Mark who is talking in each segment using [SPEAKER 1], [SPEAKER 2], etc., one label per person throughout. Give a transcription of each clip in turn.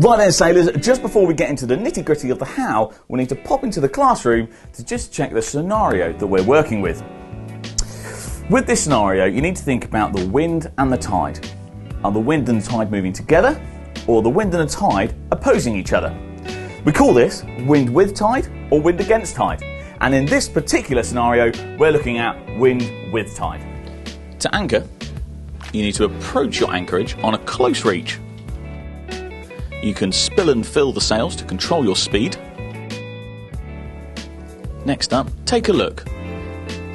[SPEAKER 1] Right then, sailors, just before we get into the nitty-gritty of the how, we need to pop into the classroom to just check the scenario that we're working with. With this scenario, you need to think about the wind and the tide. Are the wind and the tide moving together, or the wind and the tide opposing each other? We call this wind with tide or wind against tide. And in this particular scenario, we're looking at wind with tide. To anchor, you need to approach your anchorage on a close reach. You can spill and fill the sails to control your speed. Next up, take a look.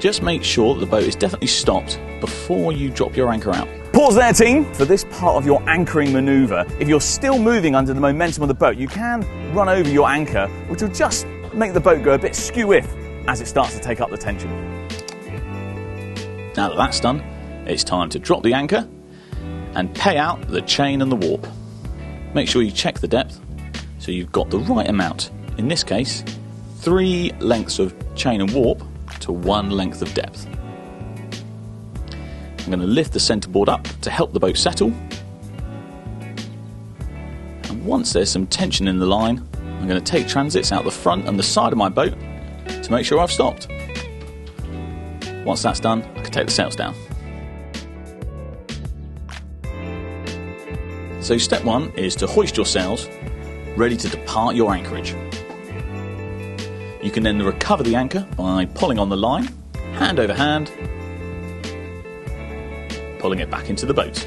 [SPEAKER 1] Just make sure that the boat is definitely stopped before you drop your anchor out. Pause there, team. For this part of your anchoring manoeuvre, if you're still moving under the momentum of the boat, you can run over your anchor, which will just make the boat go a bit skew-if as it starts to take up the tension. Now that that's done, it's time to drop the anchor and pay out the chain and the warp. Make sure you check the depth so you've got the right amount. In this case, 3 lengths of chain and warp to 1 length of depth. I'm going to lift the centreboard up to help the boat settle. And once there's some tension in the line, I'm going to take transits out the front and the side of my boat to make sure I've stopped. Once that's done, I can take the sails down. So step 1 is to hoist your sails, ready to depart your anchorage. You can then recover the anchor by pulling on the line, hand over hand, pulling it back into the boat.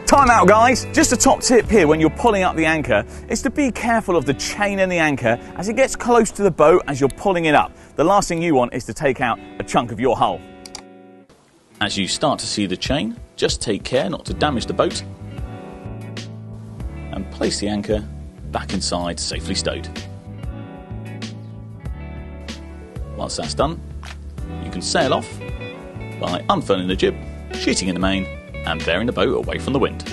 [SPEAKER 1] Time out, guys! Just a top tip here when you're pulling up the anchor is to be careful of the chain in the anchor as it gets close to the boat as you're pulling it up. The last thing you want is to take out a chunk of your hull. As you start to see the chain, just take care not to damage the boat and place the anchor back inside, safely stowed. Once that's done, you can sail off by unfurling the jib, sheeting in the main and bearing the boat away from the wind.